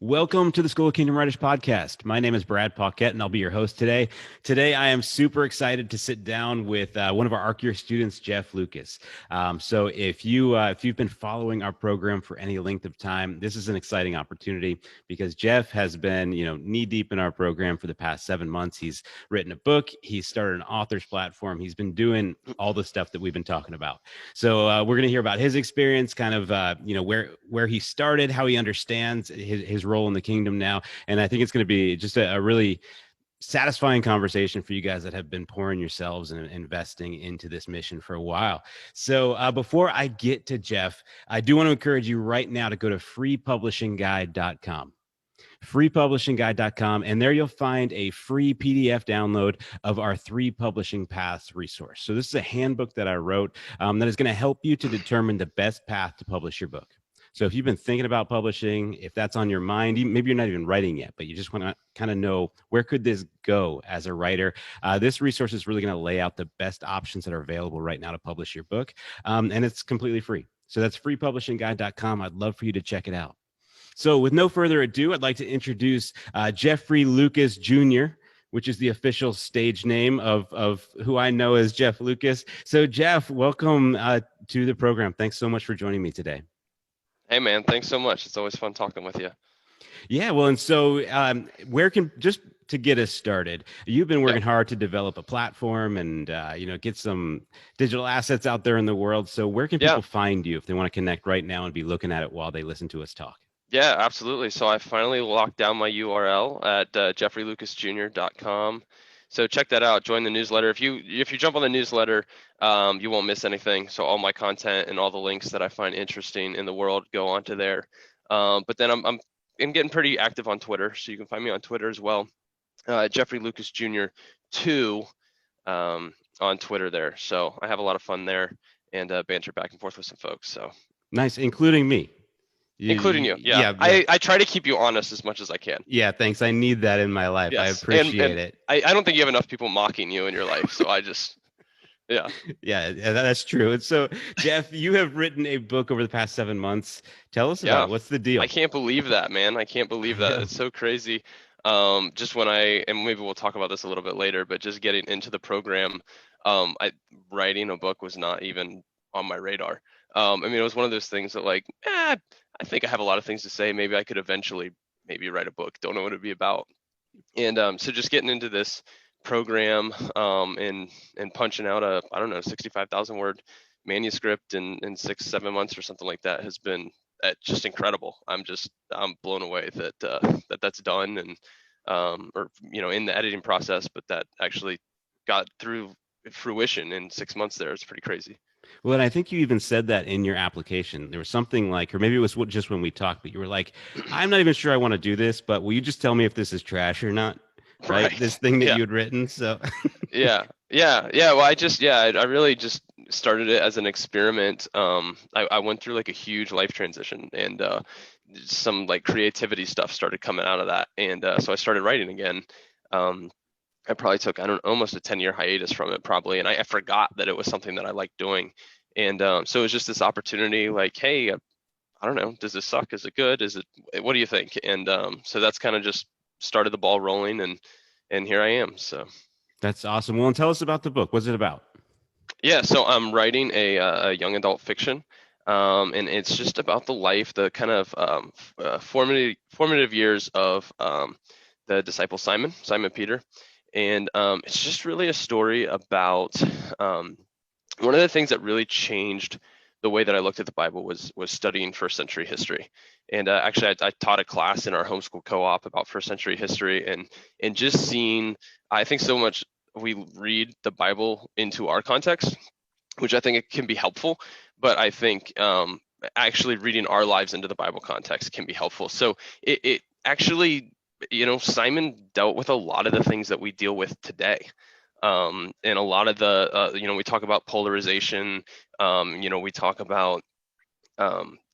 Welcome to the School of Kingdom Writers podcast. My name is Brad Paquette, and I'll be your host today. Today, I am super excited to sit down with one of our Arche Year students, Jeff Lucas. So, if you've been following our program for any length of time, this is an exciting opportunity because Jeff has been, knee deep in our program for the past 7 months. He's written a book. He's started an author's platform. He's been doing all the stuff that we've been talking about. So, we're going to hear about his experience, kind of, where he started, how he understands his role in the kingdom now. And I think it's going to be just a really satisfying conversation for you guys that have been pouring yourselves and investing into this mission for a while. So before I get to Jeff, I do want to encourage you right now to go to freepublishingguide.com. freepublishingguide.com, and there you'll find a free PDF download of our 3 publishing paths resource. So this is a handbook that I wrote that is going to help you to determine the best path to publish your book. So if you've been thinking about publishing, if that's on your mind, maybe you're not even writing yet, but you just want to kind of know where could this go as a writer, this resource is really going to lay out the best options that are available right now to publish your book, and it's completely free. So that's freepublishingguide.com. I'd love for you to check it out. So with no further ado, I'd like to introduce Jeffrey Lucas Jr., which is the official stage name of who I know as Jeff Lucas. So Jeff, welcome to the program. Thanks so much for joining me today. Hey man, thanks so much. It's always fun talking with you. Yeah, well, and so just to get us started, you've been working hard to develop a platform and get some digital assets out there in the world. So where can people find you if they want to connect right now and be looking at it while they listen to us talk? Yeah, absolutely. So I finally locked down my URL at jeffreylucasjr.com. So check that out. Join the newsletter. If you jump on the newsletter, you won't miss anything. So all my content and all the links that I find interesting in the world go onto there. But then I'm getting pretty active on Twitter, so you can find me on Twitter as well. Jeffrey Lucas Jr. 2 on Twitter there. So I have a lot of fun there and banter back and forth with some folks. So nice, including me. Including you, yeah. I try to keep you honest as much as I can. Yeah, thanks. I need that in my life. Yes. I appreciate it. I don't think you have enough people mocking you in your life, so I just, yeah. Yeah, that's true. And so, Jeff, you have written a book over the past 7 months. Tell us about it. What's the deal? I can't believe that, man. I can't believe that. It's so crazy. Just when and maybe we'll talk about this a little bit later, but just getting into the program, writing a book was not even on my radar. I mean, it was one of those things that like, I think I have a lot of things to say. Maybe I could eventually write a book. Don't know what it'd be about. And so just getting into this program and punching out a 65,000 word manuscript in 6-7 months or something like that has been just incredible. I'm blown away that that's done and in the editing process, but that actually got through fruition in 6 months there. It's pretty crazy. Well, and I think you even said that in your application. There was something like, or maybe it was just when we talked, but you were like, I'm not even sure I want to do this, but will you just tell me if this is trash or not? Right. This thing that you had written. So yeah. Well, I really just started it as an experiment. I went through like a huge life transition and some like creativity stuff started coming out of that. And so I started writing again. I probably took, almost a 10-year hiatus from it probably. And I forgot that it was something that I liked doing. And so it was just this opportunity like, hey, I don't know, does this suck? Is it good? What do you think? And so that's kind of just started the ball rolling and here I am. So that's awesome. Well, and tell us about the book. What's it about? Yeah. So I'm writing a young adult fiction. And it's just about the life, the kind of formative years of the disciple Simon Peter. And it's just really a story about one of the things that really changed the way that I looked at the Bible was studying first century history. And actually, I taught a class in our homeschool co-op about first century history and just seeing, I think so much we read the Bible into our context, which I think it can be helpful. But I think actually reading our lives into the Bible context can be helpful. So it actually, Simon dealt with a lot of the things that we deal with today. And a lot of the, we talk about polarization, we talk about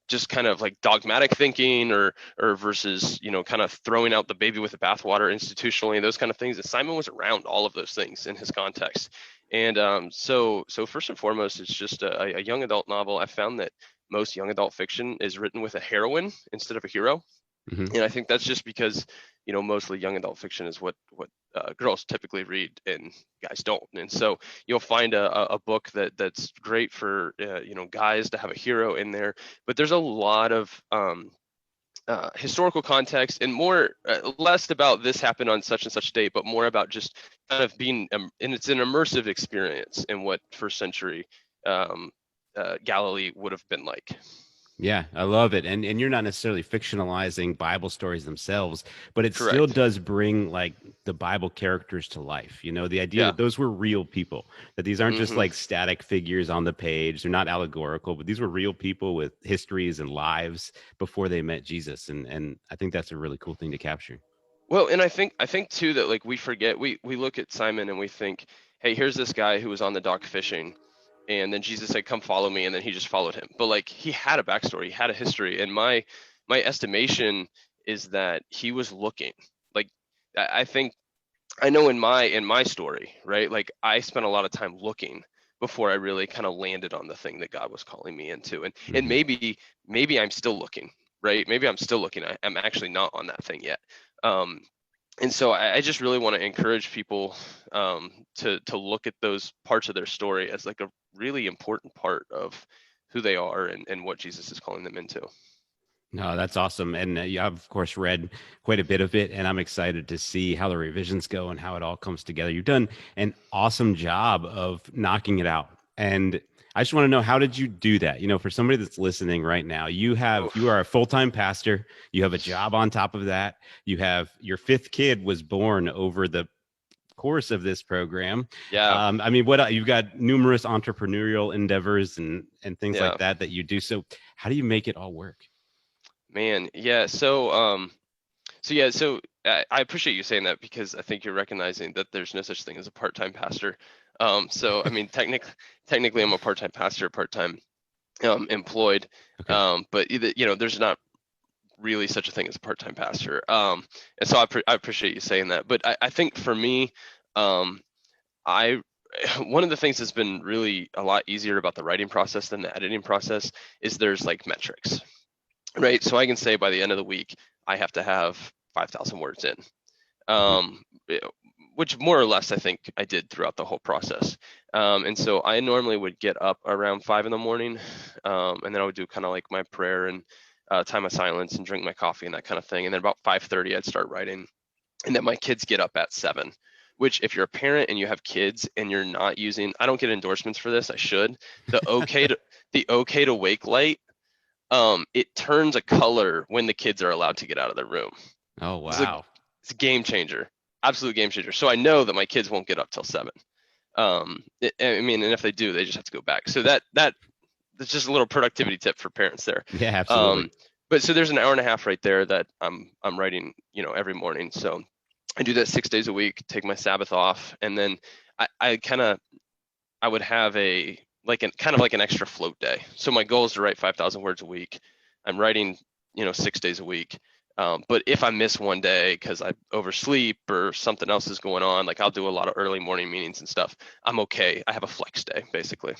just kind of like dogmatic thinking or versus, kind of throwing out the baby with the bathwater institutionally, those kind of things. And Simon was around all of those things in his context. And so first and foremost, it's just a young adult novel. I found that most young adult fiction is written with a heroine instead of a hero. Hmm. And I think that's just because, mostly young adult fiction is what girls typically read and guys don't. And so you'll find a book that's great for guys to have a hero in there, but there's a lot of historical context and more less about this happened on such and such date, but more about just kind of being and it's an immersive experience in what first century um, Galilee would have been like. Yeah, I love it. And you're not necessarily fictionalizing Bible stories themselves, but it still Correct. does bring like the Bible characters to life. You know, the idea Yeah. that those were real people, that these aren't just Hmm. like static figures on the page. They're not allegorical, but these were real people with histories and lives before they met Jesus. And I think that's a really cool thing to capture. Well, and I think too that like we forget we look at Simon and we think, hey, here's this guy who was on the dock fishing, and then Jesus said, "Come follow me," and then he just followed him. But like he had a backstory, he had a history, and my estimation is that he was looking. Like I think I know in my story, right? Like I spent a lot of time looking before I really kind of landed on the thing that God was calling me into, and Hmm. maybe I'm still looking, right? Maybe I'm still looking. I'm actually not on that thing yet. Um, and so I just really want to encourage people to look at those parts of their story as like a really important part of who they are and what Jesus is calling them into. No, that's awesome. And yeah, I've, of course, read quite a bit of it, and I'm excited to see how the revisions go and how it all comes together. You've done an awesome job of knocking it out. And I just want to know, how did you do that? You know, for somebody that's listening right now, you are Oof. a full-time pastor, you have a job on top of that, you have your fifth kid was born over the course of this program. Yeah, I mean, what you've got numerous entrepreneurial endeavors and things like yeah, that you do. So how do you make it all work? man, yeah. So I appreciate you saying that because I think you're recognizing that there's no such thing as a part-time pastor. So I mean, technically, I'm a part-time pastor, part-time employed, Okay. but there's not really such a thing as a part-time pastor. And so I appreciate you saying that. But I think for me, um, I one of the things that's been really a lot easier about the writing process than the editing process is there's like metrics, right? So I can say by the end of the week, I have to have 5,000 words in, Mhm. um, eh, which more or less I think I did throughout the whole process. And so I normally would get up around 5 in the morning, and then I would do kind of like my prayer and time of silence and drink my coffee and that kind of thing. And then about 5:30, I'd start writing, and then my kids get up at 7. Which, if you're a parent and you have kids and you're not using, I don't get endorsements for this. I should. The okay to wake light, it turns a color when the kids are allowed to get out of their room. Oh, It's a wow. it's a game changer, absolute game changer. So I know that my kids won't get up till 7. I mean, and if they do, they just have to go back. So that's just a little productivity tip for parents there. Yeah, absolutely. Um, but so there's an hour and a half right there that I'm writing, every morning. So I do that 6 days a week, take my Sabbath off, and then I would have a like an kind of like an extra float day. So my goal is to write 5,000 words a week. I'm writing, 6 days a week. But if I miss one day because I oversleep or something else is going on, like I'll do a lot of early morning meetings and stuff. I'm okay. I have a flex day basically.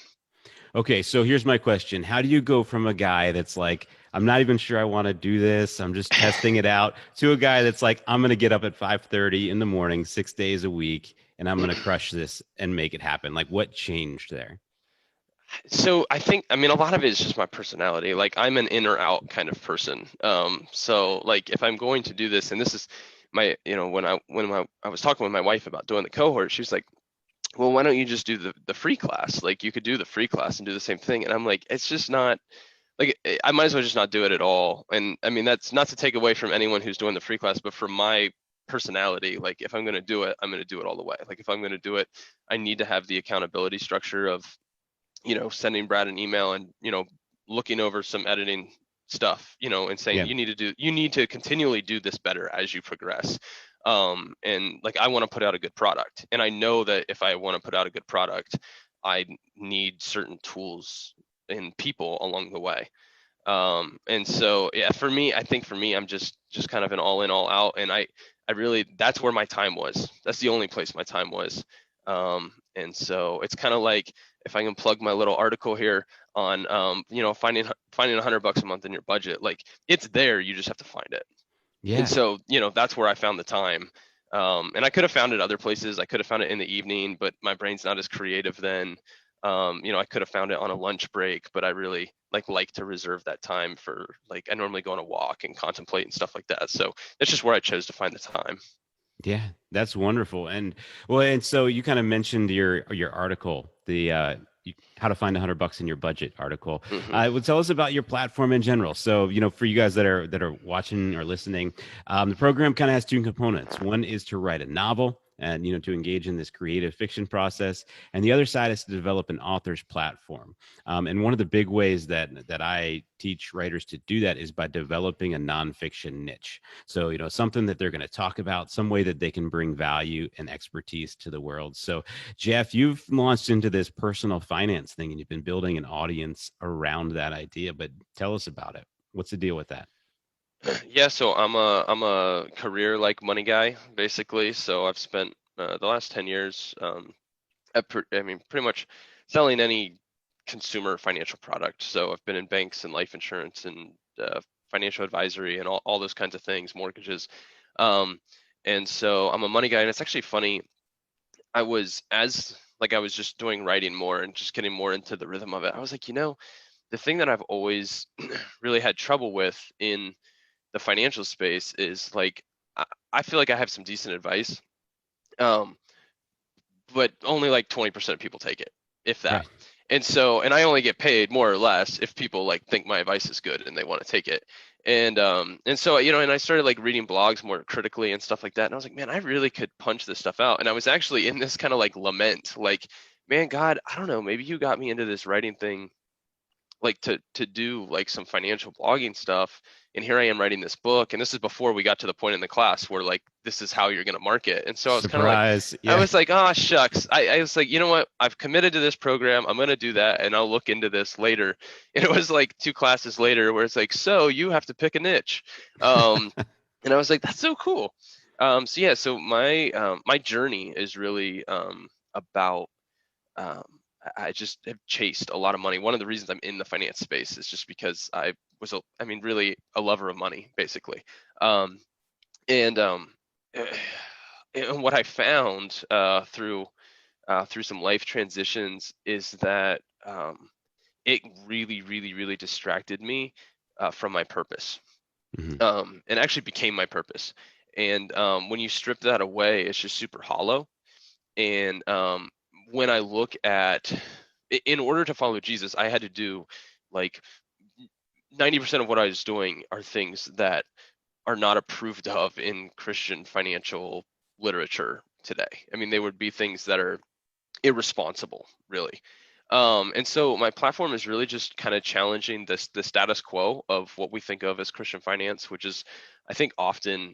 Okay, so here's my question. How do you go from a guy that's like, I'm not even sure I want to do this, I'm just testing it out, to a guy that's like, I'm going to get up at 5:30 in the morning, 6 days a week, and I'm going to crush this and make it happen? Like, what changed there? So I mean, a lot of it is just my personality. Like I'm an in or out kind of person. So like if I'm going to do this, and this is when I was talking with my wife about doing the cohort, she was like, well, why don't you just do the free class? Like you could do the free class and do the same thing. And I'm like, it's just not like I might as well just not do it at all. And I mean, that's not to take away from anyone who's doing the free class, but for my personality, like if I'm going to do it, I'm going to do it all the way. Like if I'm going to do it, I need to have the accountability structure of sending Brad an email and, looking over some editing stuff, and saying Yeah. you need to continually do this better as you progress. And like I want to put out a good product. And I know that if I want to put out a good product, I need certain tools and people along the way. And so yeah, I think for me, I'm just kind of an all in, all out. And I really that's where my time was. That's the only place my time was. And so it's kind of like if I can plug my little article here on finding $100 a month in your budget, like it's there, you just have to find it. And Yeah. so, that's where I found the time. And I could have found it other places. I could have found it in the evening, but my brain's not as creative then. I could have found it on a lunch break, but I really like to reserve that time for, I normally go on a walk and contemplate and stuff like that. So that's just where I chose to find the time. Yeah, that's wonderful. And well, and so you kind of mentioned your article, the how to find $100 in your budget article. Hmm. Well, tell us about your platform in general. So, for you guys that are watching or listening, the program kind of has two components. One is to write a novel and to engage in this creative fiction process, and the other side is to develop an author's platform. And one of the big ways that I teach writers to do that is by developing a nonfiction niche. So, something that they're going to talk about, some way that they can bring value and expertise to the world. So, Jeff, you've launched into this personal finance thing and you've been building an audience around that idea, but tell us about it. What's the deal with that? Yeah, so I'm a career money guy basically. So I've spent the last 10 years, pretty much selling any consumer financial product. So I've been in banks and life insurance and financial advisory and all those kinds of things, mortgages. Um, and so I'm a money guy, and it's actually funny. I was just doing writing more and just getting more into the rhythm of it. I was like, the thing that I've always really had trouble with in the financial space is I feel like I have some decent advice, um, but only 20% of people take it, if that. Right. And I only get paid more or less if people think my advice is good and they want to take it. And so and I started reading blogs more critically and stuff like that. And I was like, man, I really could punch this stuff out. And I was actually in this kind of lament, man, God, I don't know, maybe you got me into this writing thing to do some financial blogging stuff, and here I am writing this book, and this is before we got to the point in the class where this is how you're going to market. And so I was kind of Surprise. I Yeah. was like, oh shucks. I was like, you know what, I've committed to this program, I'm going to do that, and I'll look into this later. And it was two classes later where it's so you have to pick a niche. And I was like, that's so cool. So yeah, so my journey is really about um, I just have chased a lot of money. One of the reasons I'm in the finance space is just because really a lover of money, basically. Um, and and what I found through some life transitions is that it really, really, really distracted me from my purpose, Mhm. and actually became my purpose. And when you strip that away, it's just super hollow. And when I look at, in order to follow Jesus, I had to do like 90% of what I was doing are things that are not approved of in Christian financial literature today. I mean, they would be things that are irresponsible, really. And so my platform is really just kind of challenging the status quo of what we think of as Christian finance, which is, I think, often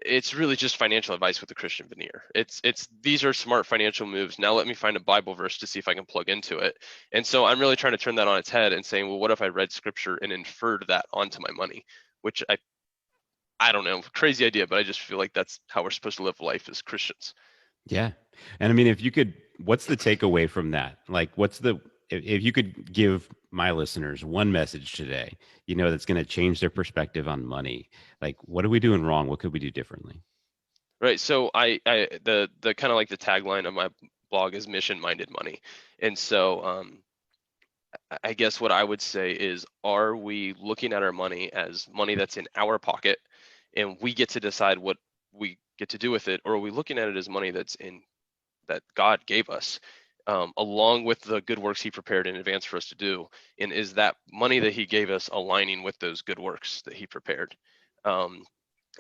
it's really just financial advice with a Christian veneer. It's these are smart financial moves. Now let me find a Bible verse to see if I can plug into it. And so I'm really trying to turn that on its head and saying, well, what if I read scripture and inferred that onto my money? Which I don't know, crazy idea, but I just feel like that's how we're supposed to live life as Christians. Yeah. And I mean, if you could, what's the takeaway from that? Like, if you could give my listeners one message today, that's going to change their perspective on money, like, what are we doing wrong? What could we do differently? Right. So the kind of the tagline of my blog is mission minded money. And so I guess what I would say is, are we looking at our money as money that's in our pocket and we get to decide what we get to do with it, or are we looking at it as money that God gave us, along with the good works He prepared in advance for us to do? And is that money that He gave us aligning with those good works that He prepared? And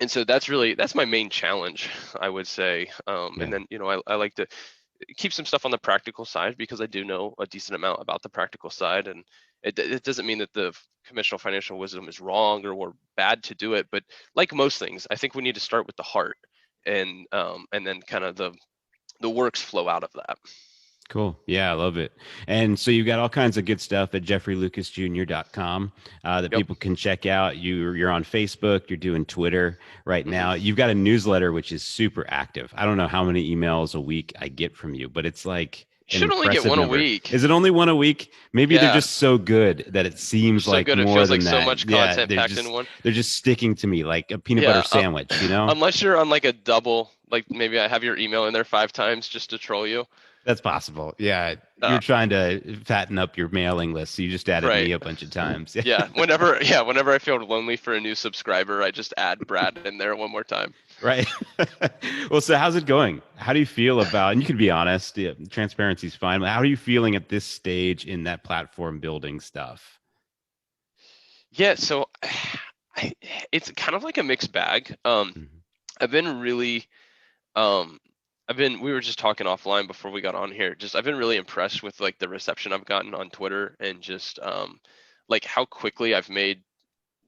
so that's my main challenge, I would say. And Yeah. then I like to keep some stuff on the practical side because I do know a decent amount about the practical side, and it doesn't mean that the conventional financial wisdom is wrong or we're bad to do it. But like most things, I think we need to start with the heart, and then kind of the works flow out of that. Cool. Yeah, I love it. And so you've got all kinds of good stuff at jeffreylucasjr.com that Yep. people can check out. You're on Facebook, you're doing Twitter right Hmm. now. You've got a newsletter which is super active. I don't know how many emails a week I get from you, but it's like an Should only get impressive one a number. week. Is it only one a week? Maybe they're Yeah, just so good that it they're seems so like good. It more feels like than so that. much Yeah, content packed in one. they're just sticking to me like a peanut butter Yeah, sandwich, you know? unless you're on like a double, like maybe I have your email in there 5 times just to troll you. That's possible. Yeah, Uh, you're trying to fatten up your mailing list, so you just added right. me a bunch of times. Whenever I feel lonely for a new subscriber, I just add Brad in there one more time. Right. Well, so how's it going? How do you feel about, and you can be honest, yeah, transparency is fine, but how are you feeling at this stage in that platform building stuff? Yeah, so I, it's kind of like a mixed bag. Mhm. I've been really Um, we were just talking offline before we got on here. Just I've been really impressed with like the reception I've gotten on Twitter and just like how quickly I've made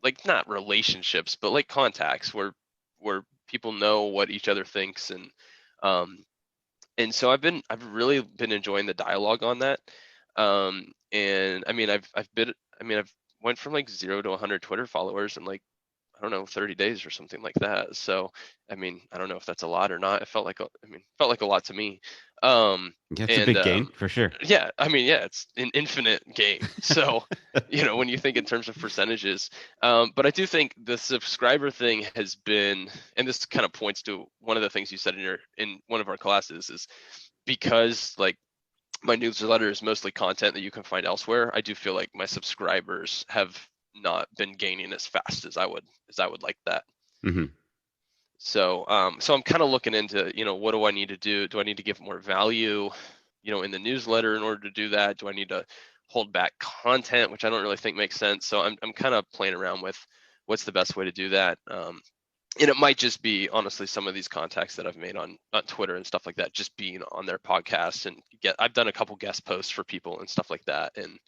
like not relationships, but like contacts where people know what each other thinks um and so I've really been enjoying the dialogue on that. And I mean I've went from like 0 to 100 Twitter followers in like I don't know, 30 days or something like that. So, I mean, I don't know if that's a lot or not. It felt like felt like a lot to me. Um, Yeah, it's a and big gain for sure. yeah, I mean, yeah, it's an infinite gain. So, when you think in terms of percentages, but I do think the subscriber thing has been, and this kind of points to one of the things you said in one of our classes is because like my newsletter is mostly content that you can find elsewhere. I do feel like my subscribers have not been gaining as fast as I would like that. Hmm. So I'm kind of looking into, what do I need to do? Do I need to give more value, in the newsletter in order to do that? Do I need to hold back content, which I don't really think makes sense? So I'm kind of playing around with what's the best way to do that. And it might just be honestly some of these contacts that I've made on Twitter and stuff like that, just being on their podcasts and I've done a couple guest posts for people and stuff like that, and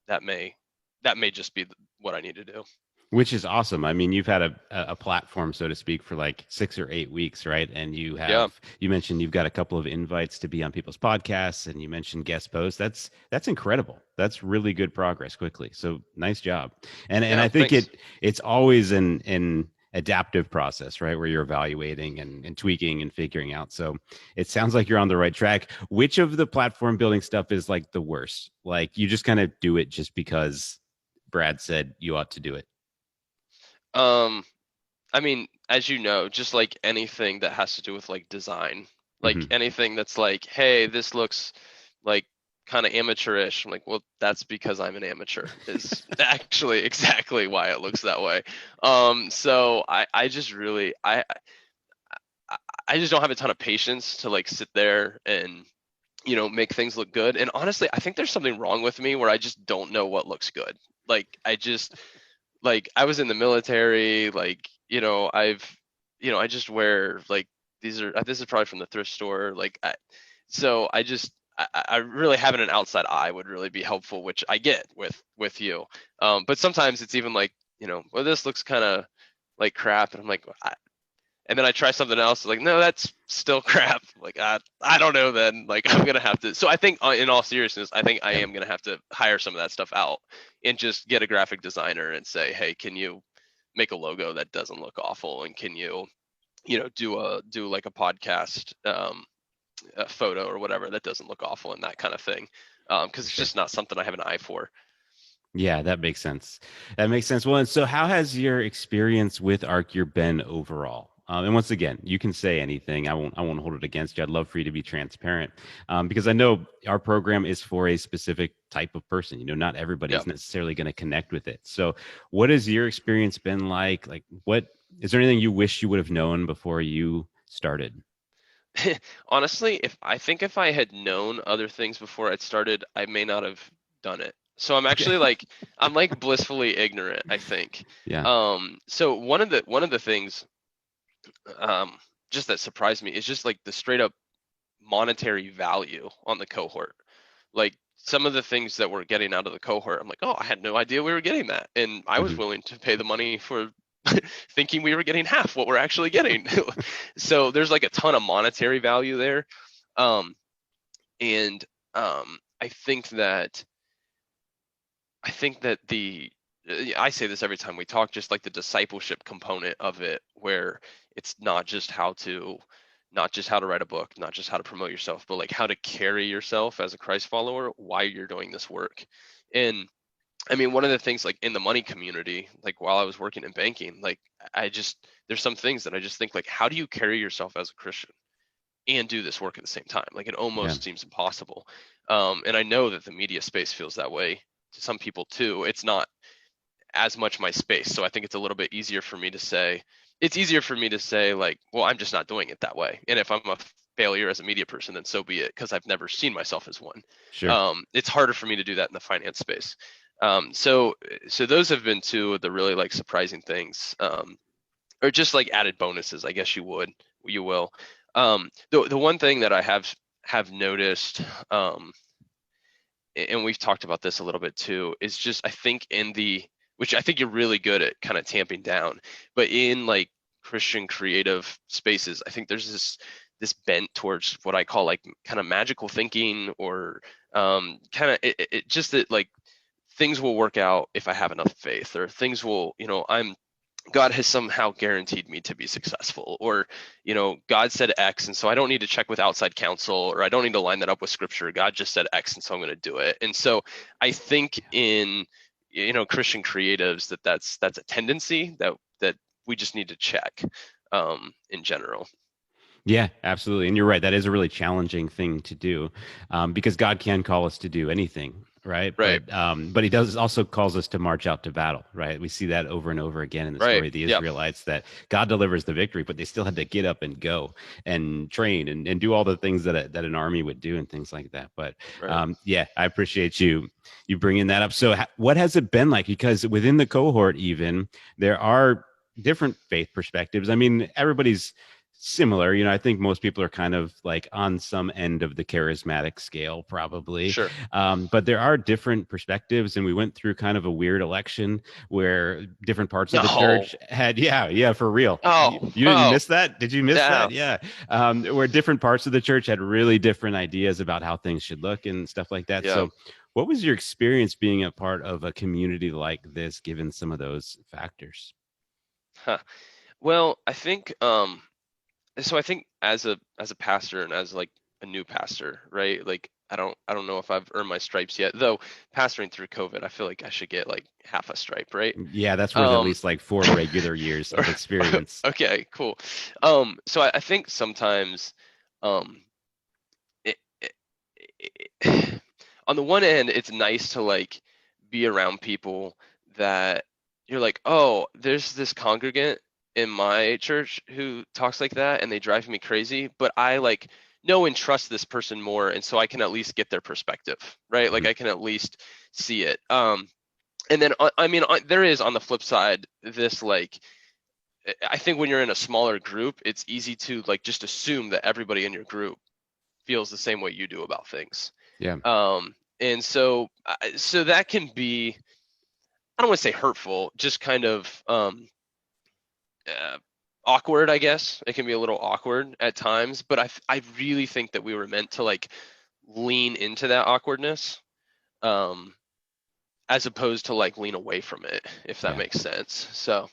that may just be what I need to do. Which is awesome. I mean, you've had a platform, so to speak, for like 6 or 8 weeks, right? And Yeah, you mentioned you've got a couple of invites to be on people's podcasts, and you mentioned guest posts. That's incredible. That's really good progress quickly. So nice job. And yeah, I think thanks. it's always an adaptive process, right? Where you're evaluating and tweaking and figuring out. So it sounds like you're on the right track. Which of the platform building stuff is like the worst? Like you just kind of do it just because Brad said you ought to do it. Um, I mean, as you know, just like anything that has to do with like design, like Hmm. anything that's like, hey, this looks like kind of amateurish. I'm like, well, that's because I'm an amateur, is actually exactly why it looks that way. So I just really I I just don't have a ton of patience to like sit there and make things look good. And honestly, I think there's something wrong with me where I just don't know what looks good. Like I just like I was in the military, like, I just wear like this is probably from the thrift store. So I really having an outside eye would really be helpful, which I get with you. But sometimes it's even like, well, this looks kind of like crap. And I'm like, and then I try something else. Like, no, that's still crap. Like, I don't know. Then, like, I'm gonna have to. So I think, in all seriousness, I think I Yeah. am gonna have to hire some of that stuff out and just get a graphic designer and say, hey, can you make a logo that doesn't look awful, and can you, do like a podcast a photo or whatever that doesn't look awful and that kind of thing, because it's Sure. just not something I have an eye for. Yeah, that makes sense. That makes sense. Well, and so how has your experience with Arc Year been overall? And once again, you can say anything. I won't hold it against you. I'd love for you to be transparent, because I know our program is for a specific type of person. Not Yeah. everybody's necessarily going to connect with it. So, what has your experience been like? Like, what is there anything you wish you would have known before you started? Honestly, if I had known other things before I'd started, I may not have done it. So I'm Okay. actually like I'm like blissfully ignorant, I think. Yeah. So one of the things um just that surprised me is just like the straight up monetary value on the cohort. Like some of the things that we're getting out of the cohort, I'm like, oh, I had no idea we were getting that. And I was Hmm. willing to pay the money for thinking we were getting half what we're actually getting. So there's like a ton of monetary value there. Um, and I think that I say this every time we talk, just like the discipleship component of it, where it's not just how to not just how to write a book, not just how to promote yourself, but like how to carry yourself as a Christ follower while you're doing this work. And I mean, one of the things like in the money community, like while I was working in banking, like I just, there's some things that I just think like, how do you carry yourself as a Christian and do this work at the same time? Like it Yeah. almost seems impossible. And I know that the media space feels that way to some people too. It's not as much my space. So I think it's a little bit easier for me to say, it's easier for me to say like, well, I'm just not doing it that way. And if I'm a failure as a media person, then so be it, because I've never seen myself as one. Sure. It's harder for me to do that in the finance space. So those have been two of the really like surprising things, or just like added bonuses, I guess you will. The one thing that I have noticed, and we've talked about this a little bit too, is just I think in the, which I think you're really good at kind of tamping down, but in like Christian creative spaces, I think there's this bent towards what I call like kind of magical thinking, or kind of it just that like things will work out if I have enough faith, or things will, God has somehow guaranteed me to be successful, or God said X, and so I don't need to check with outside counsel, or I don't need to line that up with scripture. God just said X, and so I'm going to do it. And so I think in Christian creatives that's a tendency that we just need to check, in general. Yeah, absolutely. And you're right. That is a really challenging thing to do, because God can call us to do anything, right? Right. But he does also calls us to march out to battle, right? We see that over and over again in the Right. story of the Yeah. Israelites, that God delivers the victory, but they still had to get up and go and train and do all the things that an army would do and things like that. But Right. yeah, I appreciate you bringing that up. So what has it been like? Because within the cohort, even there are different faith perspectives. I mean, everybody's similar. I think most people are kind of like on some end of the charismatic scale, probably. Sure. But there are different perspectives, and we went through kind of a weird election where different parts of the No. church had, yeah, for real. Oh. You Oh. missed that? Did you miss Yeah. that? Yeah. Where different parts of the church had really different ideas about how things should look and stuff like that. Yeah. So, what was your experience being a part of a community like this, given some of those factors? Huh. Well, I think so I think as a pastor, and as like a new pastor, right? Like I don't know if I've earned my stripes yet, though. Pastoring through COVID, I feel like I should get like half a stripe, right? Yeah, that's worth at Um, least like 4 regular years of experience. okay, cool. So I think sometimes, um, it, on the one end, it's nice to like be around people that you're like, oh, there's this congregant in my church who talks like that, and they drive me crazy, but I like know and trust this person more, and so I can at least get their perspective, right? Like Mhm. I can at least see it. And then I mean, there is on the flip side this like, I think when you're in a smaller group, it's easy to like just assume that everybody in your group feels the same way you do about things. Yeah. And so that can be, I don't want to say hurtful, just kind of uh, awkward, I guess. It can be a little awkward at times, but I really think that we were meant to like lean into that awkwardness, um, as opposed to like lean away from it, if that Yeah. makes sense. So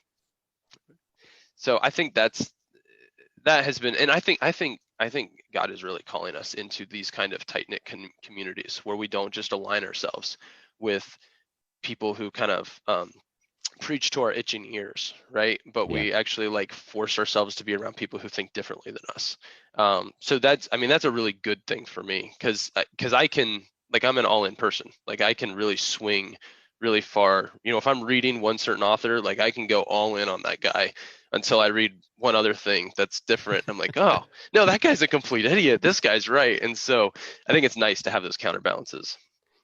I think that has been, and I think God is really calling us into these kind of tight knit communities where we don't just align ourselves with people who kind of preach to our itching ears, right? But Yeah. we actually like force ourselves to be around people who think differently than us. So I mean, that's a really good thing for me, because I can, like, I'm an all in person. Like I can really swing really far. If I'm reading one certain author, like I can go all in on that guy until I read one other thing that's different. I'm like, oh no, that guy's a complete idiot. This guy's right. And so I think it's nice to have those counterbalances.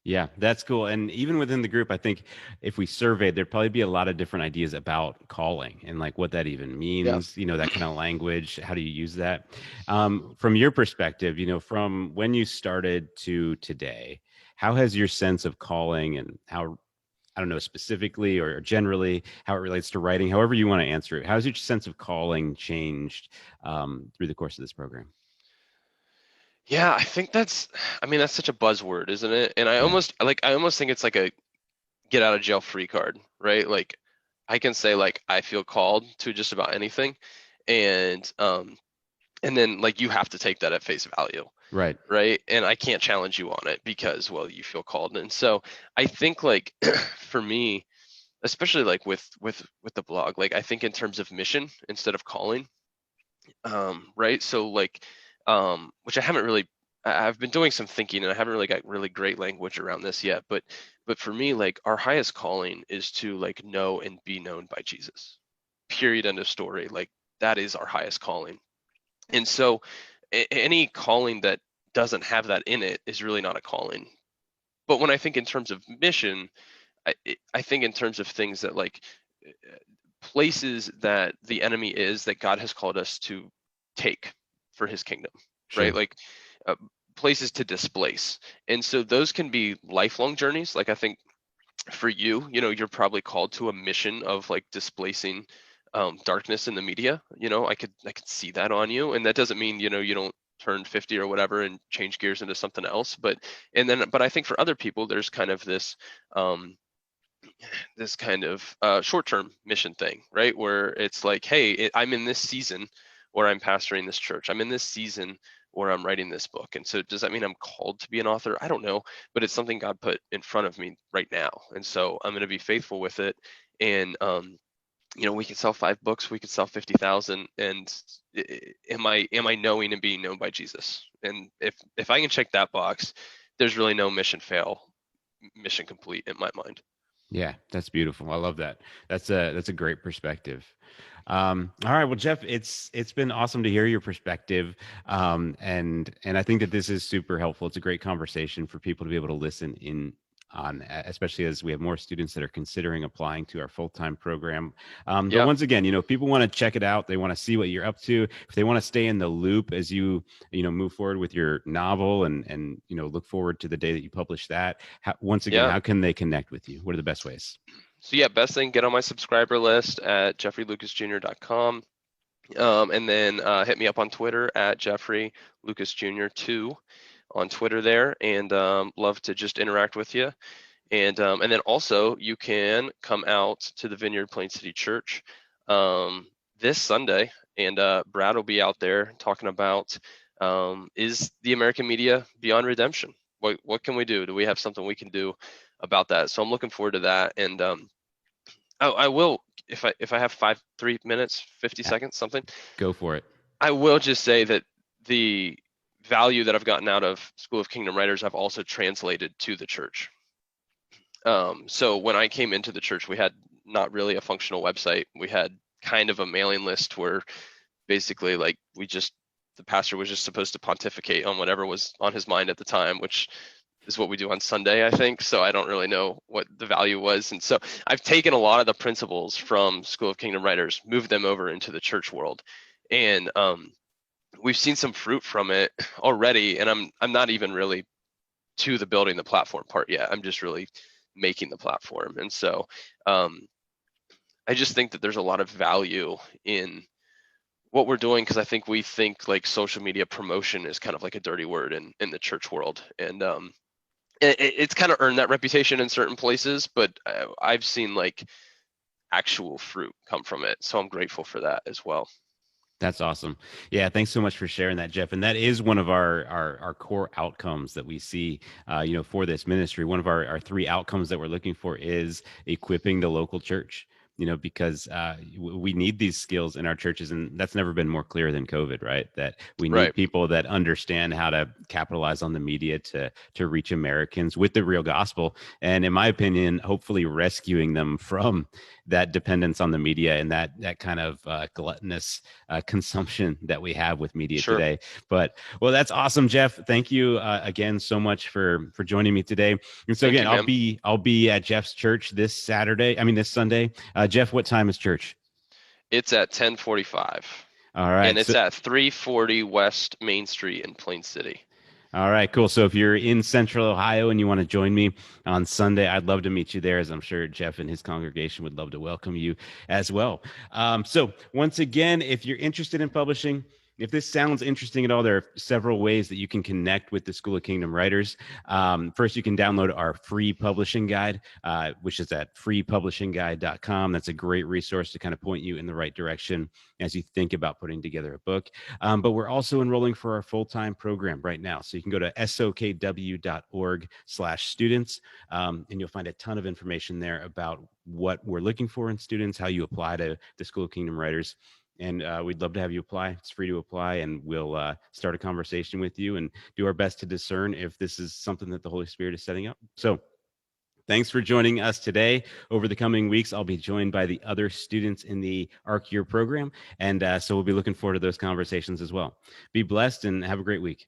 Yeah, that's cool. And even within the group, I think if we surveyed, there'd probably be a lot of different ideas about calling and like what that even Yeah. means, that kind of language. How do you use that? From your perspective, from when you started to today, how has your sense of calling and how, I don't know, specifically or generally, how it relates to writing, however you want to answer it, how's your sense of calling changed through the course of this program? Yeah, I mean, that's such a buzzword, isn't it? And Yeah. I almost think it's like a get out of jail free card, right? Like I can say like I feel called to just about anything. And And then like you have to take that at face value, Right. right? And I can't challenge you on it because, well, you feel called. And so I think like for me, especially like with the blog, like I think in terms of mission instead of calling, right? So like, which I haven't really, I've been doing some thinking and I haven't really got really great language around this yet, but for me, like our highest calling is to like know and be known by Jesus. Period. End of story. Like that is our highest calling. And so any calling that doesn't have that in it is really not a calling. But when I think in terms of mission, I think in terms of things that like places that the enemy is that God has called us to take for his kingdom, right? Sure. Like uh, places to displace. And so those can be lifelong journeys. Like I think for you, you're probably called to a mission of like displacing darkness in the media. I could see that on you, and that doesn't mean you don't turn 50 or whatever and change gears into something else. But I think for other people, there's kind of um, this kind of short-term mission thing, right? Where it's like, hey, I'm in this season where I'm pastoring this church. I'm in this season where I'm writing this book. And so does that mean I'm called to be an author? I don't know, but it's something God put in front of me right now. And so I'm going to be faithful with it. And we can sell 5 books, we could sell 50,000. And am I knowing and being known by Jesus? And if I can check that box, there's really no mission complete in my mind. Yeah, that's beautiful. I love that. That's a great perspective. All right, well, Jeff, it's been awesome to hear your perspective, and I think that this is super helpful. It's a great conversation for people to be able to listen in on, especially as we have more students that are considering applying to our full-time program. But Yeah. once again, if people want to check it out, they want to see what you're up to. If they want to stay in the loop as you move forward with your novel and look forward to the day that you publish that. Once again, Yeah. how can they connect with you? What are the best ways? So yeah, best thing, get on my subscriber list at jeffreylucasjr.com. And then hit me up on Twitter at Jeffrey Lucas Jr. 2 on Twitter there, and love to just interact with you. And then also you can come out to the Vineyard Plain City Church this Sunday, and Brad will be out there talking about is the American media beyond redemption? What can we do? Do we have something we can do about that? So I'm looking forward to that, and I will, if I have 3 minutes, 50 Yeah, seconds, something. go for it. I will just say that the value that I've gotten out of School of Kingdom Writers, I've also translated to the church. So when I came into the church, we had not really a functional website. We had kind of a mailing list where basically like the pastor was just supposed to pontificate on whatever was on his mind at the time, which is what we do on Sunday, I think. So I don't really know what the value was. And so I've taken a lot of the principles from School of Kingdom Writers, moved them over into the church world. And we've seen some fruit from it already. And I'm not even really to the building the platform part yet. I'm just really making the platform. And so I just think that there's a lot of value in what we're doing, because I think we think like social media promotion is kind of like a dirty word in the church world. And it's kind of earned that reputation in certain places, but I've seen like actual fruit come from it. So I'm grateful for that as well. That's awesome. Yeah, thanks so much for sharing that, Jeff. And that is one of our core outcomes that we see, for this ministry. One of our 3 outcomes that we're looking for is equipping the local church. Because we need these skills in our churches, and that's never been more clear than COVID, right? That we need Right. people that understand how to capitalize on the media to reach Americans with the real gospel, and in my opinion, hopefully rescuing them from that dependence on the media and that kind of gluttonous consumption that we have with media Sure. today. But well, that's awesome, Jeff. Thank you again so much for joining me today. And so Thank again, you, man. I'll be at Jeff's church this Sunday. Jeff, what time is church? It's at 10:45, All and right. it's So, at 340 West Main Street in Plain City. all right, cool. So if you're in Central Ohio and you want to join me on Sunday, I'd love to meet you there, as I'm sure Jeff and his congregation would love to welcome you as well. So once again, if you're interested in publishing, If this sounds interesting at all, there are several ways that you can connect with the School of Kingdom Writers. First, you can download our free publishing guide, which is at freepublishingguide.com. That's a great resource to kind of point you in the right direction as you think about putting together a book. But we're also enrolling for our full-time program right now. So you can go to sokw.org/students, and you'll find a ton of information there about what we're looking for in students, how you apply to the School of Kingdom Writers. And we'd love to have you apply. It's free to apply, and we'll start a conversation with you and do our best to discern if this is something that the Holy Spirit is setting up. So thanks for joining us today. Over the coming weeks, I'll be joined by the other students in the Arche Year program. And so we'll be looking forward to those conversations as well. Be blessed and have a great week.